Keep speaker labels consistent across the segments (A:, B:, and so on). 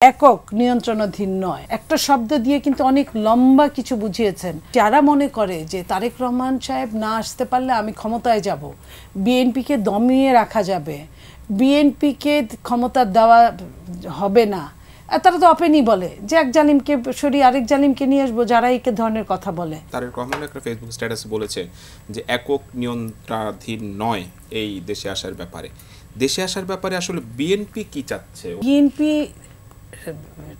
A: একক নিয়ন্ত্রণাধীন নয় একটা শব্দ দিয়ে কিন্তু অনেক লম্বা কিছু বুঝিয়েছেন। যারা মনে করে যে তারেক রহমান সাহেব না আসতে পারলে আমি ক্ষমতায় যাব, বিএনপিকে দমিয়ে রাখা যাবে, বিএনপিকে ক্ষমতা দেওয়া হবে না, তারা তো ওপেনই বলে যে এক জালিমকে সরিয়ে আরেক জালিমকে নিয়ে আসবো, যারা এই ধরনের কথা বলে।
B: তারেক রহমান একটা ফেসবুক স্ট্যাটাসে বলেছে যে একক নিয়ন্ত্রণাধীন নয় এই দেশে আসার ব্যাপারে। দেশে আসার ব্যাপারে আসলে বিএনপি কি চাচ্ছে?
A: বিএনপি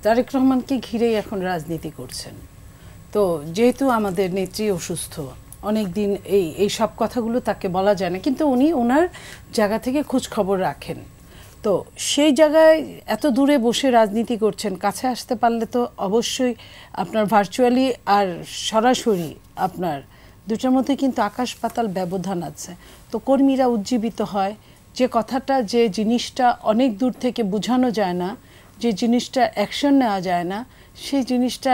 A: তারেক রহমানকে ঘিরেই এখন রাজনীতি করছেন। তো যেহেতু আমাদের নেত্রী অসুস্থ, অনেক দিন এই সব কথাগুলো তাকে বলা যায় না, কিন্তু উনি ওনার জায়গা থেকে খোঁজ খবর রাখেন। তো সেই জায়গায় এত দূরে বসে রাজনীতি করছেন, কাছে আসতে পারলে তো অবশ্যই আপনার ভার্চুয়ালি আর সরাসরি আপনার দুটার মধ্যে কিন্তু আকাশ পাতাল ব্যবধান আছে। তো কর্মীরা উজ্জীবিত হয়, যে কথাটা যে জিনিসটা অনেক দূর থেকে বোঝানো যায় না, যে জিনিসটা অ্যাকশন নেওয়া যায় না, সেই জিনিসটা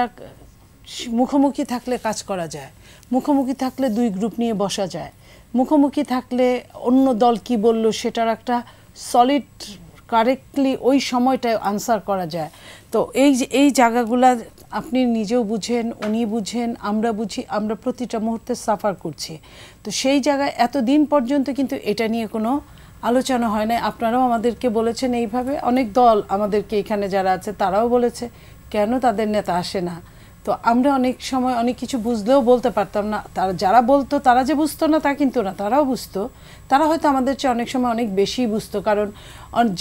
A: মুখোমুখি থাকলে কাজ করা যায়, মুখোমুখি থাকলে দুই গ্রুপ নিয়ে বসা যায়, মুখোমুখি থাকলে অন্য দল কি বলল সেটার একটা সলিড কারেক্টলি ওই সময়টায় আনসার করা যায়। তো এই জায়গাগুলা আপনি নিজেও বুঝেন, উনি বুঝেন, আমরা বুঝি, আমরা প্রতিটা মুহূর্তে সাফার করছি। তো সেই জায়গায় এতদিন পর্যন্ত কিন্তু এটা নিয়ে কোনো আলোচনা হয় না। আপনারাও আমাদেরকে বলেছেন এইভাবে, অনেক দল আমাদেরকে এখানে যারা আছে তারাও বলেছে কেন তাদের নেতা আসে না। তো আমরা অনেক সময় অনেক কিছু বুঝলেও বলতে পারতাম না। তারা যারা বলতো তারা যে বুঝতো না তা কিন্তু না, তারাও বুঝতো। তারা হয়তো আমাদের চেয়ে অনেক সময় অনেক বেশি বুঝতো, কারণ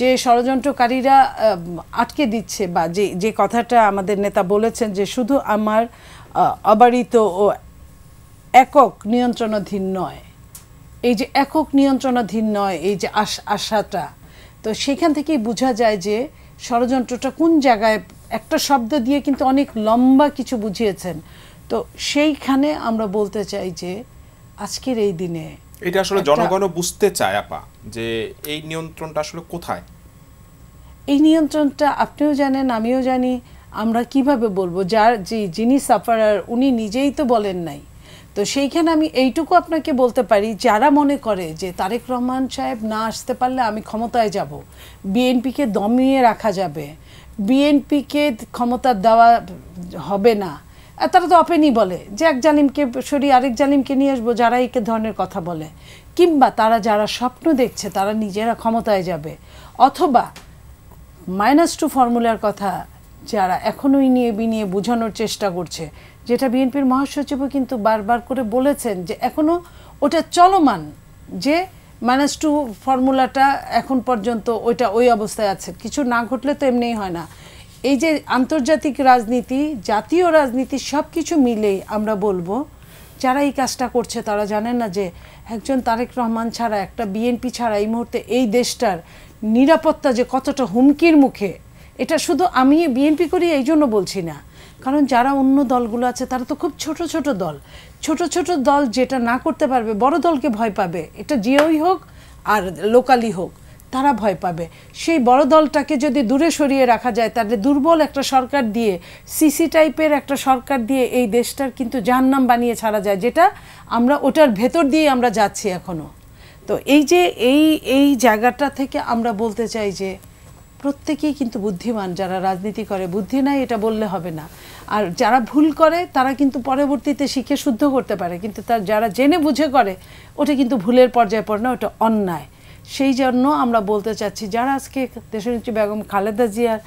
A: যে ষড়যন্ত্রকারীরা আটকে দিচ্ছে বা যে কথাটা আমাদের নেতা বলেছেন যে শুধু আমার অবারিত ও একক নিয়ন্ত্রণাধীন নয়, এই যে একক নিয়ন্ত্রণাধীন নয়, এই যে আশাটা, তো সেখান থেকেই বোঝা যায় যে ষড়যন্ত্রটা কোন জায়গায়, একটা শব্দ দিয়ে কিন্তু অনেক লম্বা কিছু বুঝিয়েছেন। তো সেইখানে আমরা বলতে চাই যে আজকের এই দিনে
B: এটা আসলে জনগণও বুঝতে চায় আপা, যে এই নিয়ন্ত্রণটা আসলে কোথায়।
A: এই নিয়ন্ত্রণটা আপনিও জানেন, আমিও জানি। আমরা কিভাবে বলবো, যার যিনি সাফারার উনি নিজেই তো বলেন নাই। তো সেইখানে আমি এইটুকু আপনাকে বলতে পারি, যারা মনে করে যে তারেক রহমান সাহেব না আসতে পারলে আমি ক্ষমতায় যাব, বিএনপিকে দমিয়ে রাখা যাবে, বিএনপিকে ক্ষমতা দেওয়া হবে না, তারা তো ওপেনই বলে যে এক জালিমকে সরিয়ে আরেক জালিমকে নিয়ে আসবো, যারা এই ধরনের কথা বলে। কিংবা তারা যারা স্বপ্ন দেখছে তারা নিজেরা ক্ষমতায় যাবে, অথবা -2 ফর্মুলার কথা যারা এখনোই নিয়ে বোঝানোর চেষ্টা করছে, যেটা বিএনপির মহাসচিবও কিন্তু বারবার করে বলেছেন যে এখনও ওটা চলমান, যে -2 ফর্মুলাটা এখন পর্যন্ত ওই অবস্থায় আছে। কিছু না ঘটলে তো এমনিই হয় না। এই যে আন্তর্জাতিক রাজনীতি, জাতীয় রাজনীতি, সব কিছু মিলেই আমরা বলবো যারা এই কাজটা করছে তারা জানেন না যে একজন তারেক রহমান ছাড়া, একটা বিএনপি ছাড়া এই মুহূর্তে এই দেশটার নিরাপত্তা যে কতটা হুমকির মুখে। এটা শুধু আমি বিএনপি করি এই জন্য বলছি না, কারণ যারা অন্য দলগুলো আছে তারা তো খুব ছোট ছোট দল যেটা না করতে পারবে বড় দলকে ভয় পাবে। এটা জিওই হোক আর লোকালি হোক, তারা ভয় পাবে। সেই বড় দলটাকে যদি দূরে সরিয়ে রাখা যায়, তাহলে দুর্বল একটা সরকার দিয়ে, সিসি টাইপের একটা সরকার দিয়ে এই দেশটার কিন্তু জাহান্নাম বানিয়ে ছাড়া যায়, যেটা আমরা ওটার ভেতর দিয়ে আমরা যাচ্ছি এখনও। তো এই জায়গাটা থেকে আমরা বলতে চাই যে প্রত্যেকেই কিন্তু বুদ্ধিমান, যারা রাজনীতি করে। বুদ্ধি নাই এটা বললে হবে না। আর যারা ভুল করে তারা কিন্তু পরবর্তীতে শিখে শুদ্ধ করতে পারে, কিন্তু যারা জেনে বুঝে করে ওটা কিন্তু ভুলের পর্যায়ে পড়ে না, ওটা অন্যায়। সেই জন্য আমরা বলতে চাচ্ছি, যারা আজকে দেশনেত্রী বেগম খালেদা জিয়ার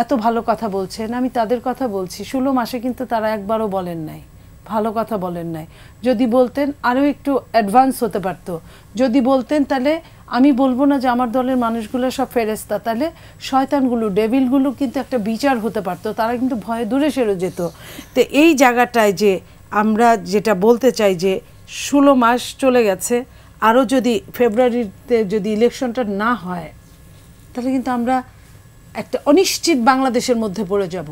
A: এত ভালো কথা বলছেন, আমি তাদের কথা বলছি। 16 মাসে কিন্তু তারা একবারও বলেন নাই, ভালো কথা বলেন নাই। যদি বলতেন আরও একটু অ্যাডভান্স হতে পারত। যদি বলতেন তাহলে আমি বলবো না যে আমার দলের মানুষগুলো সব ফেরেস্তা, তাহলে শয়তানগুলো, ডেভিলগুলো কিন্তু একটা বিচার হতে পারতো, তারা কিন্তু ভয়ে দূরে সরে যেত। তো এই জায়গাটায় যে আমরা যেটা বলতে চাই যে 16 মাস চলে গেছে, আরও যদি ফেব্রুয়ারিতে যদি ইলেকশনটা না হয় তাহলে কিন্তু আমরা একটা অনিশ্চিত বাংলাদেশের মধ্যে পড়ে যাব।